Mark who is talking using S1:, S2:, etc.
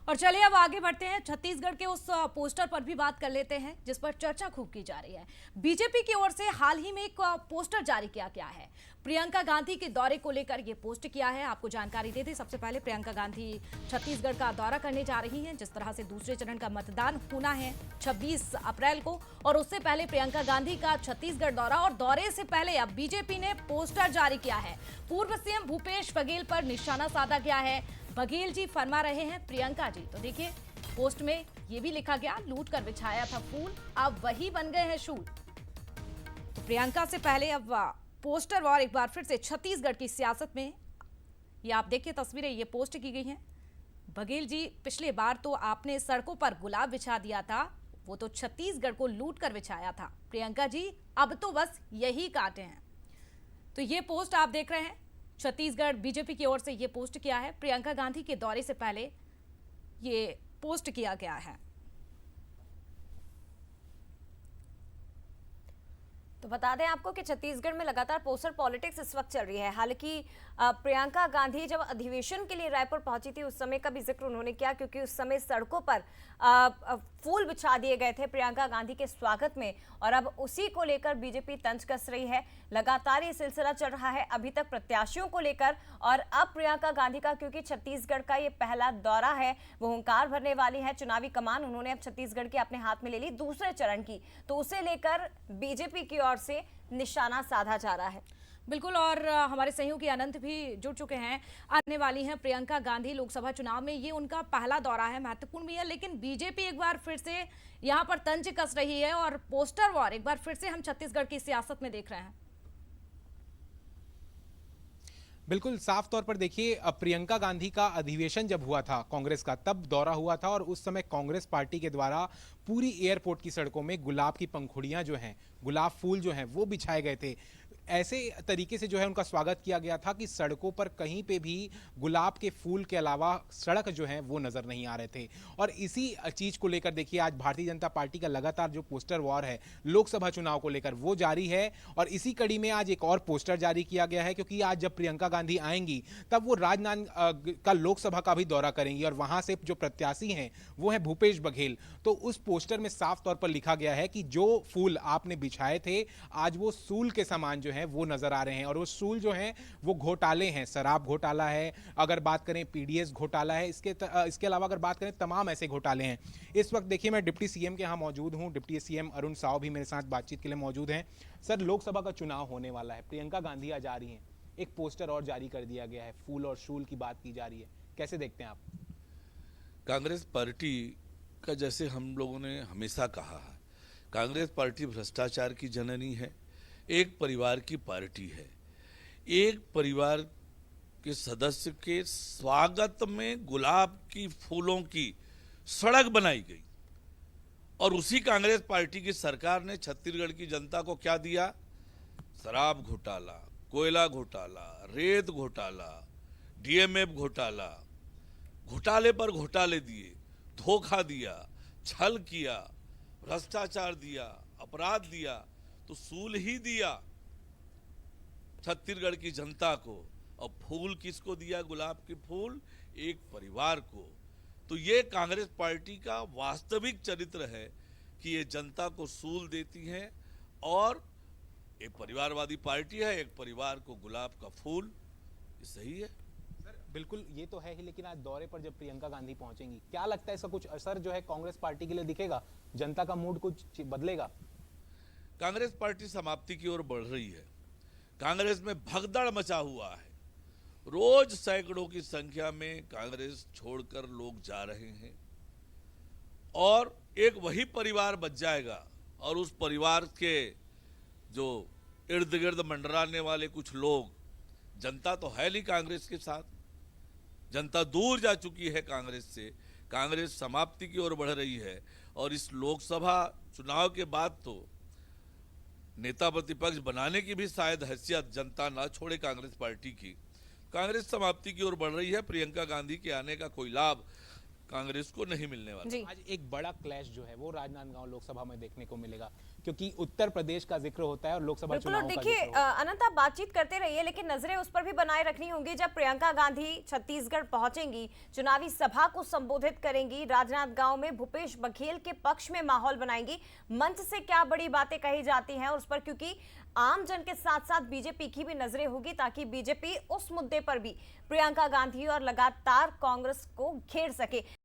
S1: और चलिए अब आगे बढ़ते हैं। छत्तीसगढ़ के उस पोस्टर पर भी बात कर लेते हैं जिस पर चर्चा खूब की जा रही है। बीजेपी की ओर से हाल ही में एक पोस्टर जारी किया गया है। प्रियंका गांधी के दौरे को लेकर ये पोस्ट किया है। आपको जानकारी दे दें, सबसे पहले प्रियंका गांधी छत्तीसगढ़ का दौरा करने जा रही हैं। जिस तरह से दूसरे चरण का मतदान होना है 26 अप्रैल को, और उससे पहले प्रियंका गांधी का छत्तीसगढ़ दौरा, और दौरे से पहले अब बीजेपी ने पोस्टर जारी किया है। पूर्व सीएम भूपेश बघेल पर निशाना साधा गया है। बघेल जी फरमा रहे हैं प्रियंका जी, तो देखिए पोस्ट में यह भी लिखा गया, लूट कर बिछाया था फूल, अब वही बन गए हैं शूल। तो प्रियंका से पहले अब पोस्टर और एक बार फिर से छत्तीसगढ़ की सियासत में ये आप देखिए तस्वीरें ये पोस्ट की गई हैं। बघेल जी, पिछले बार तो आपने सड़कों पर गुलाब बिछा दिया था, वो तो छत्तीसगढ़ को लूट कर बिछाया था। प्रियंका जी अब तो बस यही काटे हैं। तो ये पोस्ट आप देख रहे हैं, छत्तीसगढ़ बीजेपी की ओर से ये पोस्ट किया है। प्रियंका गांधी के दौरे से पहले ये पोस्ट किया गया है।
S2: तो बता दें आपको कि छत्तीसगढ़ में लगातार पोस्टर पॉलिटिक्स इस वक्त चल रही है। हालांकि प्रियंका गांधी जब अधिवेशन के लिए रायपुर पहुंची थी उस समय का भी जिक्र उन्होंने किया, क्योंकि उस समय सड़कों पर फूल बिछा दिए गए थे प्रियंका गांधी के स्वागत में, और अब उसी को लेकर बीजेपी तंज कस रही है। लगातार ये सिलसिला चल रहा है अभी तक प्रत्याशियों को लेकर, और अब प्रियंका गांधी का क्योंकि छत्तीसगढ़ का ये पहला दौरा है, वो हुंकार भरने वाली है। चुनावी कमान उन्होंने अब छत्तीसगढ़ की अपने हाथ में ले ली दूसरे चरण की, तो उसे लेकर बीजेपी की ओर से निशाना साधा जा रहा है।
S1: बिल्कुल, और हमारे सहयोगी अनंत भी जुड़ चुके हैं। आने वाली हैं प्रियंका गांधी लोकसभा चुनाव में, ये उनका पहला दौरा है, महत्वपूर्ण भी है, लेकिन बीजेपी एक बार फिर से यहां पर तंज कस रही है और पोस्टर वॉर एक बार फिर से हम छत्तीसगढ़ की सियासत में देख रहे हैं।
S3: बिल्कुल साफ तौर पर देखिए, प्रियंका गांधी का अधिवेशन जब हुआ था कांग्रेस का, तब दौरा हुआ था, और उस समय कांग्रेस पार्टी के द्वारा पूरी एयरपोर्ट की सड़कों में गुलाब की पंखुड़ियां जो हैं, गुलाब फूल जो हैं, वो बिछाए गए थे। ऐसे तरीके से जो है उनका स्वागत किया गया था कि सड़कों पर कहीं पे भी गुलाब के फूल के अलावा सड़क जो है वो नजर नहीं आ रहे थे। और इसी चीज को लेकर देखिए आज भारतीय जनता पार्टी का लगातार जो पोस्टर वॉर है लोकसभा चुनाव को लेकर वो जारी है, और इसी कड़ी में आज एक और पोस्टर जारी किया गया है, क्योंकि आज जब प्रियंका गांधी आएंगी तब वो राजनांदगांव का लोकसभा का भी दौरा करेंगी, और वहां से जो प्रत्याशी हैं वो है भूपेश बघेल। तो उस पोस्टर में साफ तौर पर लिखा गया है कि जो फूल आपने बिछाए थे आज वो सूल के समान जो हैं वो नजर आ रहे हैं, और वो सूल जो हैं वो घोटाले हैं, शराब घोटाला है, अगर बात करें पीडीएस घोटाला है, इसके अलावा अगर बात करें तमाम ऐसे घोटाले हैं। इस वक्त देखिए मैं डिप्टी सीएम के यहाँ मौजूद हूँ, डिप्टी सीएम अरुण साव भी मेरे साथ बातचीत के लिए मौजूद हैं। सर, लोकसभा का चुनाव होने वाला है, प्रियंका गांधी आज आ रही हैं, एक पोस्टर और जारी कर दिया गया है, फूल और शूल की बात की जा रही है, कैसे देखते हैं आप?
S4: कांग्रेस पार्टी का जैसे हम लोगों ने हमेशा कहा है, कांग्रेस पार्टी भ्रष्टाचार की जननी है, एक परिवार की पार्टी है। एक परिवार के सदस्य के स्वागत में गुलाब की फूलों की सड़क बनाई गई, और उसी कांग्रेस पार्टी की सरकार ने छत्तीसगढ़ की जनता को क्या दिया? शराब घोटाला, कोयला घोटाला, रेत घोटाला, डीएमएफ घोटाला, घोटाले पर घोटाले दिए, धोखा दिया, छल किया, भ्रष्टाचार दिया, अपराध दिया, तो सूल ही दिया छत्तीसगढ़ की जनता को। और फूल किसको दिया? गुलाब के फूल एक परिवार को। तो ये कांग्रेस पार्टी का वास्तविक चरित्र है कि ये जनता को सूल देती है, और एक परिवारवादी पार्टी है, एक परिवार को गुलाब का फूल। ये सही है
S3: सर? बिल्कुल, ये तो है ही, लेकिन आज दौरे पर जब प्रियंका गांधी पहुंचेंगी, क्या लगता है इसका कुछ असर जो है कांग्रेस पार्टी के लिए दिखेगा? जनता का मूड कुछ बदलेगा?
S4: कांग्रेस पार्टी समाप्ति की ओर बढ़ रही है। कांग्रेस में भगदड़ मचा हुआ है, रोज सैकड़ों की संख्या में कांग्रेस छोड़कर लोग जा रहे हैं, और एक वही परिवार बच जाएगा, और उस परिवार के जो इर्द गिर्द मंडराने वाले कुछ लोग, जनता तो है नहीं कांग्रेस के साथ, जनता दूर जा चुकी है कांग्रेस से, कांग्रेस समाप्ति की ओर बढ़ रही है। और इस लोकसभा चुनाव के बाद तो नेता प्रतिपक्ष बनाने की भी शायद हैसियत जनता ना छोड़े कांग्रेस पार्टी की। कांग्रेस समाप्ति की ओर बढ़ रही है, प्रियंका गांधी के आने का कोई लाभ कांग्रेस को नहीं मिलने वाला।
S2: जी
S3: आज एक बड़ा क्लैश जो है वो राजनांदगांव लोकसभा में देखने को मिलेगा, क्योंकि उत्तर प्रदेश का जिक्र होता है और लोकसभा
S2: बिल्कुल। और
S3: चुनावों का
S2: देखिए
S3: जिक्र होता है।
S2: अनंत, आप बातचीत करते रहिए, लेकिन नजरें उस पर भी बनाए रखनी होंगी जब प्रियंका गांधी छत्तीसगढ़ पहुंचेंगी, चुनावी सभा को संबोधित करेंगी, राजनांदगांव में भूपेश बघेल के पक्ष में माहौल बनाएंगी, मंच से क्या बड़ी बातें कही जाती हैं उस पर, क्योंकि आम जन के साथ साथ बीजेपी की भी नजरें होगी, ताकि बीजेपी उस मुद्दे पर भी प्रियंका गांधी और लगातार कांग्रेस को घेर सके।